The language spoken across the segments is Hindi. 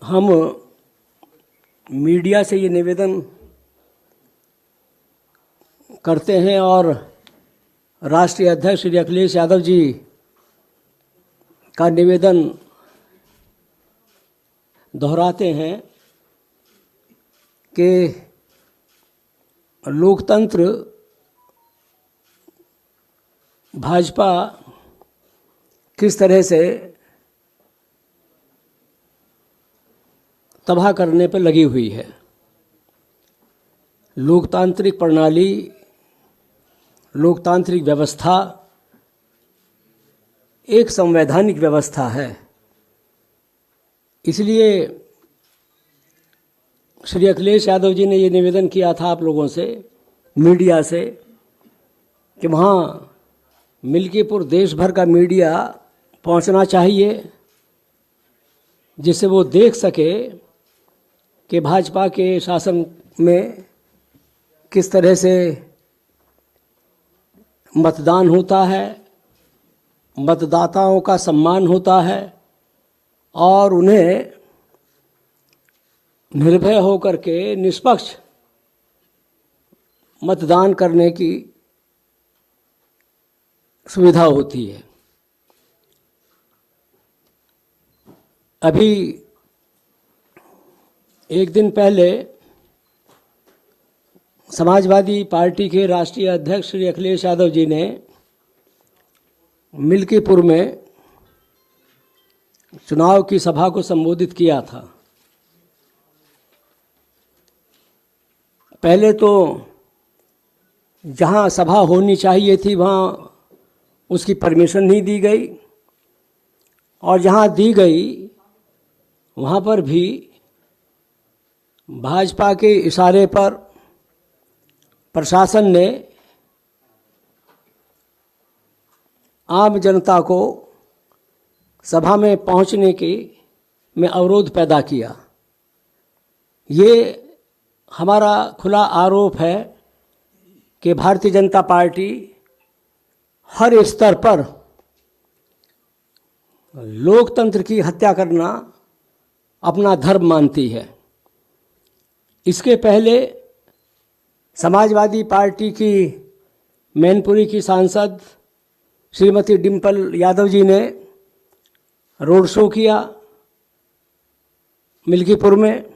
हम मीडिया से ये निवेदन करते हैं और राष्ट्रीय अध्यक्ष श्री अखिलेश यादव जी का निवेदन दोहराते हैं कि लोकतंत्र भाजपा किस तरह से तबाह करने पर लगी हुई है। लोकतांत्रिक प्रणाली, लोकतांत्रिक व्यवस्था एक संवैधानिक व्यवस्था है। इसलिए श्री अखिलेश यादव जी ने ये निवेदन किया था आप लोगों से, मीडिया से, कि वहाँ मिल्कीपुर देश भर का मीडिया पहुँचना चाहिए, जिससे वो देख सके कि भाजपा के शासन में किस तरह से मतदान होता है, मतदाताओं का सम्मान होता है और उन्हें निर्भय होकर के निष्पक्ष मतदान करने की सुविधा होती है। अभी एक दिन पहले समाजवादी पार्टी के राष्ट्रीय अध्यक्ष श्री अखिलेश यादव जी ने मिल्कीपुर में चुनाव की सभा को संबोधित किया था। पहले तो जहां सभा होनी चाहिए थी वहां उसकी परमिशन नहीं दी गई और जहां दी गई वहां पर भी भाजपा के इशारे पर प्रशासन ने आम जनता को सभा में पहुंचने की में अवरोध पैदा किया। ये हमारा खुला आरोप है कि भारतीय जनता पार्टी हर स्तर पर लोकतंत्र की हत्या करना अपना धर्म मानती है। इसके पहले समाजवादी पार्टी की मैनपुरी की सांसद श्रीमती डिम्पल यादव जी ने रोड शो किया मिल्कीपुर में।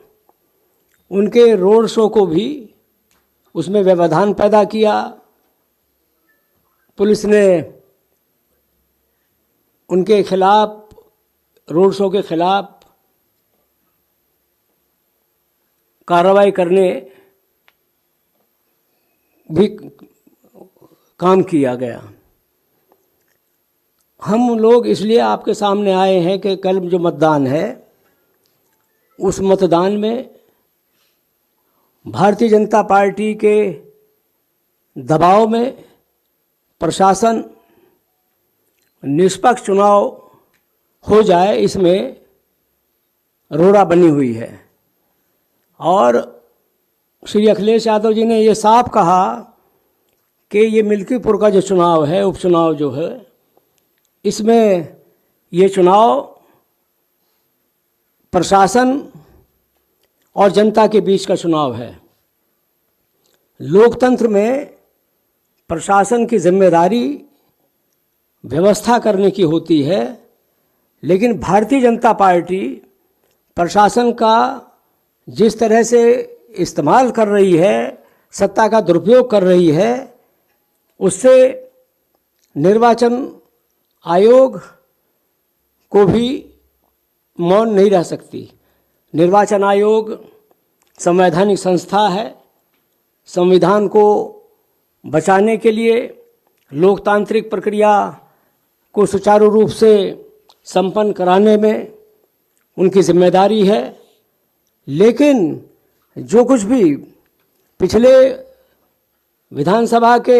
उनके रोड शो को भी उसमें व्यवधान पैदा किया। पुलिस ने उनके खिलाफ, रोड शो के खिलाफ कार्रवाई करने भी काम किया गया। हम लोग इसलिए आपके सामने आए हैं कि कल जो मतदान है उस मतदान में भारतीय जनता पार्टी के दबाव में प्रशासन निष्पक्ष चुनाव हो जाए, इसमें रोड़ा बनी हुई है। और श्री अखिलेश यादव जी ने ये साफ कहा कि ये मिल्कीपुर का जो चुनाव है, उपचुनाव जो है, इसमें ये चुनाव प्रशासन और जनता के बीच का चुनाव है। लोकतंत्र में प्रशासन की जिम्मेदारी व्यवस्था करने की होती है, लेकिन भारतीय जनता पार्टी प्रशासन का जिस तरह से इस्तेमाल कर रही है, सत्ता का दुरुपयोग कर रही है, उससे निर्वाचन आयोग को भी मौन नहीं रह सकती। निर्वाचन आयोग संवैधानिक संस्था है। संविधान को बचाने के लिए, लोकतांत्रिक प्रक्रिया को सुचारू रूप से संपन्न कराने में उनकी जिम्मेदारी है। लेकिन जो कुछ भी पिछले विधानसभा के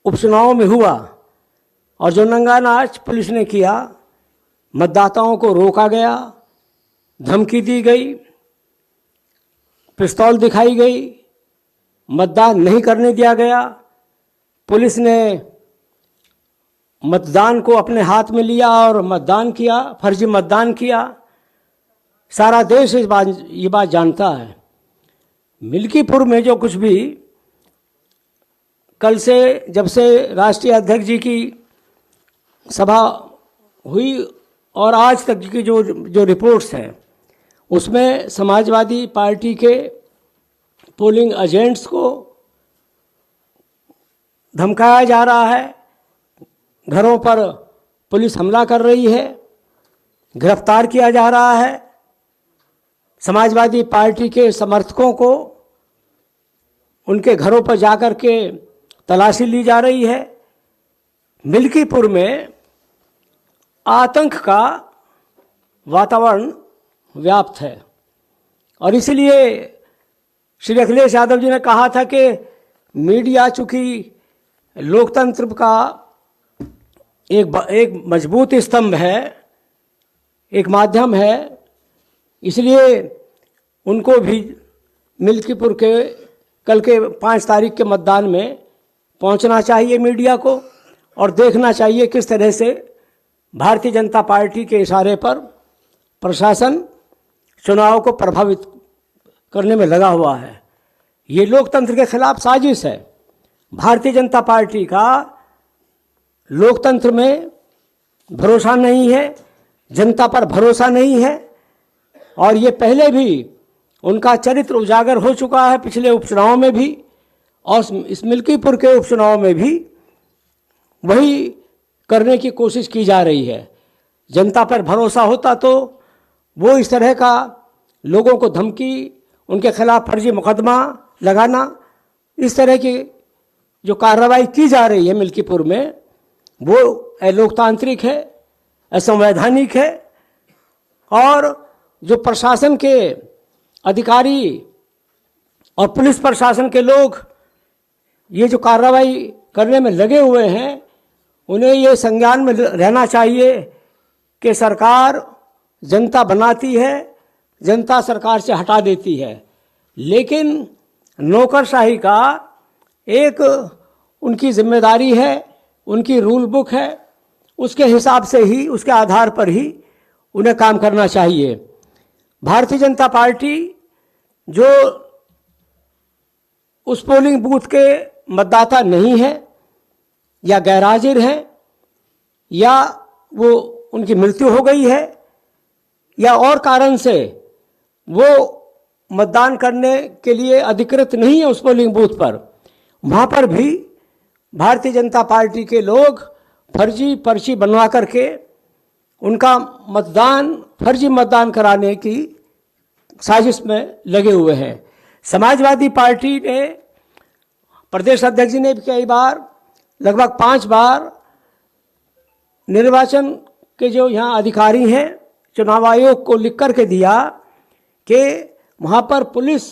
उपचुनाव में हुआ और जो नंगा नाच पुलिस ने किया, मतदाताओं को रोका गया, धमकी दी गई, पिस्तौल दिखाई गई, मतदान नहीं करने दिया गया, पुलिस ने मतदान को अपने हाथ में लिया और मतदान किया, फर्जी मतदान किया। सारा देश ये बात जानता है। मिल्कीपुर में जो कुछ भी कल से, जब से राष्ट्रीय अध्यक्ष जी की सभा हुई और आज तक की जो रिपोर्ट्स हैं, उसमें समाजवादी पार्टी के पोलिंग एजेंट्स को धमकाया जा रहा है, घरों पर पुलिस हमला कर रही है, गिरफ्तार किया जा रहा है, समाजवादी पार्टी के समर्थकों को उनके घरों पर जाकर के तलाशी ली जा रही है। मिल्कीपुर में आतंक का वातावरण व्याप्त है और इसलिए श्री अखिलेश यादव जी ने कहा था कि मीडिया चूंकि लोकतंत्र का एक मजबूत स्तंभ है, एक माध्यम है, इसलिए उनको भी मिल्कीपुर के कल के 5 तारीख के मतदान में पहुंचना चाहिए मीडिया को और देखना चाहिए किस तरह से भारतीय जनता पार्टी के इशारे पर प्रशासन चुनाव को प्रभावित करने में लगा हुआ है। ये लोकतंत्र के खिलाफ साजिश है। भारतीय जनता पार्टी का लोकतंत्र में भरोसा नहीं है, जनता पर भरोसा नहीं है और ये पहले भी उनका चरित्र उजागर हो चुका है, पिछले उपचुनाव में भी और इस मिल्कीपुर के उपचुनाव में भी वही करने की कोशिश की जा रही है। जनता पर भरोसा होता तो वो इस तरह का लोगों को धमकी, उनके खिलाफ फर्जी मुकदमा लगाना, इस तरह की जो कार्रवाई की जा रही है मिल्कीपुर में, वो अलोकतांत्रिक है, असंवैधानिक है और जो प्रशासन के अधिकारी और पुलिस प्रशासन के लोग ये जो कार्रवाई करने में लगे हुए हैं, उन्हें ये संज्ञान में रहना चाहिए कि सरकार जनता बनाती है, जनता सरकार से हटा देती है, लेकिन नौकरशाही का एक उनकी जिम्मेदारी है, उनकी रूल बुक है, उसके हिसाब से ही, उसके आधार पर ही उन्हें काम करना चाहिए। भारतीय जनता पार्टी जो उस पोलिंग बूथ के मतदाता नहीं है या गैरहाजिर हैं या वो उनकी मृत्यु हो गई है या और कारण से वो मतदान करने के लिए अधिकृत नहीं है उस पोलिंग बूथ पर, वहाँ पर भी भारतीय जनता पार्टी के लोग फर्जी पर्ची बनवा करके उनका मतदान, फर्जी मतदान कराने की साजिश में लगे हुए हैं। समाजवादी पार्टी ने, प्रदेश अध्यक्ष जी ने भी कई बार, लगभग 5 बार निर्वाचन के जो यहाँ अधिकारी हैं, चुनाव आयोग को लिख कर के दिया कि वहाँ पर पुलिस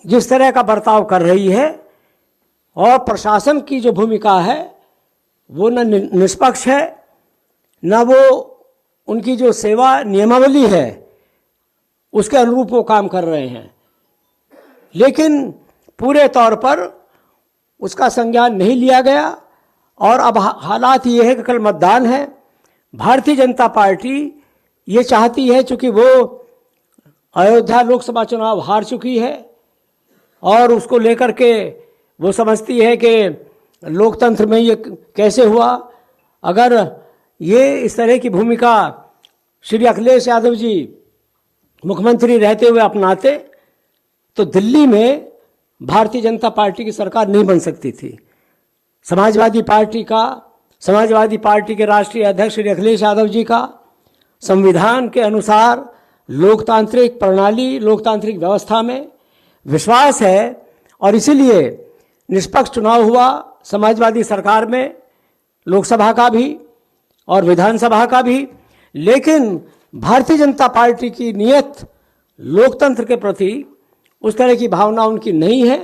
जिस तरह का बर्ताव कर रही है और प्रशासन की जो भूमिका है वो न निष्पक्ष है, न वो उनकी जो सेवा नियमावली है उसके अनुरूप वो काम कर रहे हैं, लेकिन पूरे तौर पर उसका संज्ञान नहीं लिया गया। और अब हालात ये है कि कल मतदान है। भारतीय जनता पार्टी ये चाहती है, चूँकि वो अयोध्या लोकसभा चुनाव हार चुकी है और उसको लेकर के वो समझती है कि लोकतंत्र में ये कैसे हुआ। अगर ये इस तरह की भूमिका श्री अखिलेश यादव जी मुख्यमंत्री रहते हुए अपनाते तो दिल्ली में भारतीय जनता पार्टी की सरकार नहीं बन सकती थी। समाजवादी पार्टी के राष्ट्रीय अध्यक्ष श्री अखिलेश यादव जी का संविधान के अनुसार लोकतांत्रिक प्रणाली, लोकतांत्रिक व्यवस्था में विश्वास है और इसीलिए निष्पक्ष चुनाव हुआ समाजवादी सरकार में, लोकसभा का भी और विधानसभा का भी। लेकिन भारतीय जनता पार्टी की नीयत लोकतंत्र के प्रति उस तरह की भावना उनकी नहीं है।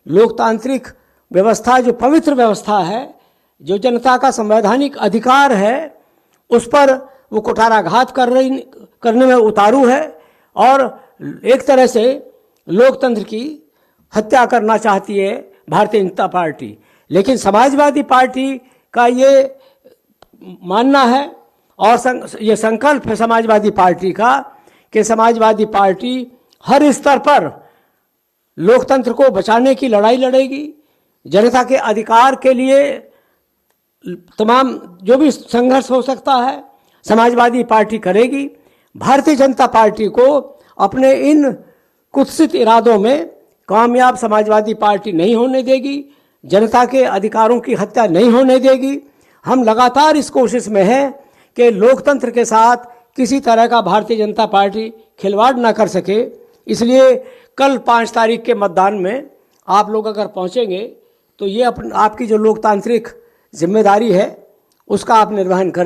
लोकतांत्रिक व्यवस्था जो पवित्र व्यवस्था है, जो जनता का संवैधानिक अधिकार है, उस पर वो कुठाराघात करने में उतारू है और एक तरह से लोकतंत्र की हत्या करना चाहती है भारतीय जनता पार्टी। लेकिन समाजवादी पार्टी का ये मानना है और ये संकल्प है समाजवादी पार्टी का कि समाजवादी पार्टी हर स्तर पर लोकतंत्र को बचाने की लड़ाई लड़ेगी, जनता के अधिकार के लिए तमाम जो भी संघर्ष हो सकता है समाजवादी पार्टी करेगी। भारतीय जनता पार्टी को अपने इन कुत्सित इरादों में कामयाब समाजवादी पार्टी नहीं होने देगी, जनता के अधिकारों की हत्या नहीं होने देगी। हम लगातार इस कोशिश में हैं कि लोकतंत्र के साथ किसी तरह का भारतीय जनता पार्टी खिलवाड़ ना कर सके। इसलिए कल 5 तारीख के मतदान में आप लोग अगर पहुंचेंगे तो ये आपकी जो लोकतांत्रिक जिम्मेदारी है उसका आप निर्वहन करें।